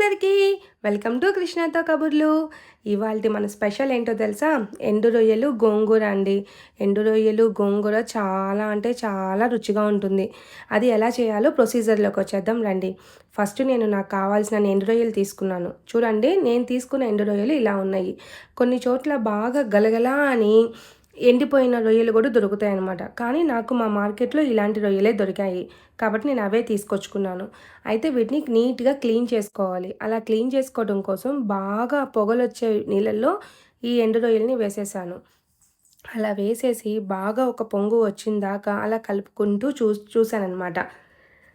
అందరికీ welcome to కృష్ణతో కబుర్లు. ఇవాళ మన స్పెషల్ ఏంటో తెలుసా? ఎండు రొయ్యలు గోంగూర అండి. ఎండు రొయ్యలు గోంగూర చాలా అంటే చాలా రుచిగా ఉంటుంది. అది ఎలా చేయాలో ప్రొసీజర్లోకి వచ్చేద్దాం రండి. ఫస్ట్ నేను నాకు కావాల్సిన ఎండు రొయ్యలు తీసుకున్నాను. చూడండి, నేను తీసుకున్న ఎండు రొయ్యలు ఇలా ఉన్నాయి. కొన్ని చోట్ల బాగా గలగలా అని ఎండిపోయిన రొయ్యలు కూడా దొరుకుతాయి అన్నమాట. కానీ నాకు మా మార్కెట్లో ఇలాంటి రొయ్యలే దొరికాయి కాబట్టి నేను అవే తీసుకొచ్చుకున్నాను. అయితే వీటిని నీట్గా క్లీన్ చేసుకోవాలి. అలా క్లీన్ చేసుకోవడం కోసం బాగా పొగలొచ్చే నీళ్ళల్లో ఈ ఎండు రొయ్యల్ని వేసేసాను. అలా వేసేసి బాగా ఒక పొంగు వచ్చిందాకా అలా కలుపుకుంటూ చూశానన్నమాట.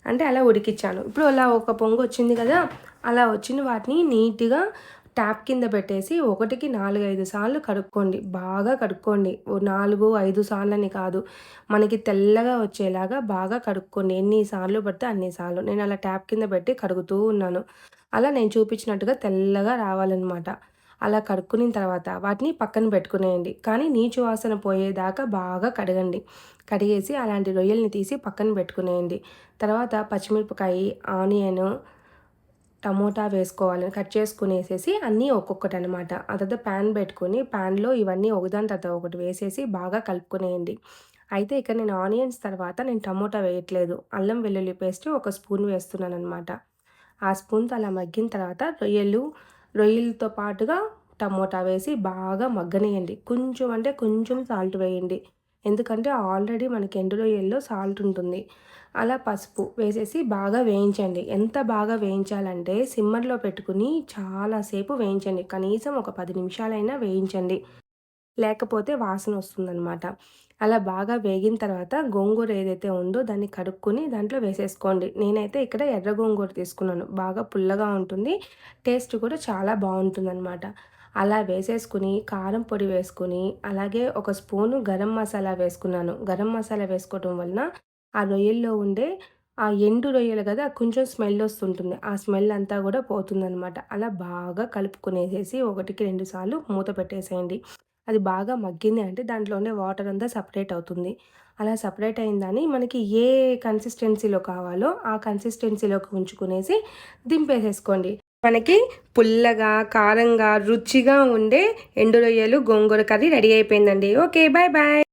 అంటే అలా ఉడికిచ్చాను. ఇప్పుడు అలా ఒక పొంగు వచ్చింది కదా, అలా వచ్చిన వాటిని నీట్గా ట్యాప్ కింద పెట్టేసి 1కి 4, 5 సార్లు కడుక్కోండి. బాగా కడుక్కోండి. 4, 5 సార్లని కాదు. మనకి తెల్లగా వచ్చేలాగా బాగా కడుక్కోండి. ఎన్ని సార్లు పడితే అన్ని సార్లు. నేను అలా ట్యాప్ కింద పెట్టి కడుగుతూ ఉన్నాను. అలా నేను చూపించినట్టుగా తెల్లగా రావాలన్నమాట. అలా కడుక్కున్న తర్వాత వాటిని పక్కన పెట్టుకునేయండి. కానీ నీచు వాసన పోయేదాకా బాగా కడగండి. కడిగేసి అలాంటి రొయ్యల్ని తీసి పక్కన పెట్టుకునేయండి. తర్వాత పచ్చిమిరపకాయ, ఆనియను, టమోటా వేసుకోవాలి. కట్ చేసుకునేసేసి అన్నీ ఒక్కొక్కటి అనమాట. ఆ తర్వాత ప్యాన్ పెట్టుకొని ప్యాన్లో ఇవన్నీ ఒకదాని తర్వాత ఒకటి వేసేసి బాగా కలుపుకునేయండి. అయితే ఇక్కడ నేను ఆనియన్స్ తర్వాత నేను టమోటా వేయట్లేదు. అల్లం వెల్లుల్లి పేస్ట్ ఒక స్పూన్ వేస్తున్నాను అనమాట. ఆ స్పూన్తో అలా మగ్గిన తర్వాత రొయ్యలతో పాటుగా టమోటా వేసి బాగా మగ్గనియండి. కొంచెం అంటే కొంచెం సాల్ట్ వేయండి. ఎందుకంటే ఆల్రెడీ మనకి ఎండు రొయ్యల్లో సాల్ట్ ఉంటుంది. అలా పసుపు వేసేసి బాగా వేయించండి. ఎంత బాగా వేయించాలంటే సిమ్మర్లో పెట్టుకుని చాలాసేపు వేయించండి. కనీసం ఒక 10 నిమిషాలైనా వేయించండి. లేకపోతే వాసన వస్తుందనమాట. అలా బాగా వేగిన తర్వాత గోంగూర ఏదైతే ఉందో దాన్ని కడుక్కొని దాంట్లో వేసేసుకోండి. నేనైతే ఇక్కడ ఎర్ర గోంగూర తీసుకున్నాను. బాగా పుల్లగా ఉంటుంది. టేస్ట్ కూడా చాలా బాగుంటుందన్నమాట. అలా వేసేసుకుని కారం పొడి వేసుకుని అలాగే ఒక స్పూను గరం మసాలా వేసుకున్నాను. గరం మసాలా వేసుకోవడం వలన ఆ రొయ్యల్లో ఉండే ఆ ఎండు రొయ్యలు కదా, కొంచెం స్మెల్ వస్తుంటుంది. ఆ స్మెల్ అంతా కూడా పోతుందనమాట. అలా బాగా కలుపుకునేసేసి 1కి 2 సార్లు మూత పెట్టేసేయండి. అది బాగా మగ్గింది అంటే దాంట్లో ఉండే వాటర్ అంతా సపరేట్ అవుతుంది. అలా సపరేట్ అయిందని మనకి ఏ కన్సిస్టెన్సీలో కావాలో ఆ కన్సిస్టెన్సీలోకి ఉంచుకునేసి దింపేసేసుకోండి. మనకి పుల్లగా, కారంగా, రుచిగా ఉండే ఎండు రొయ్యలు గోంగూర కర్రీ రెడీ అయిపోయిందండి. Okay, bye bye.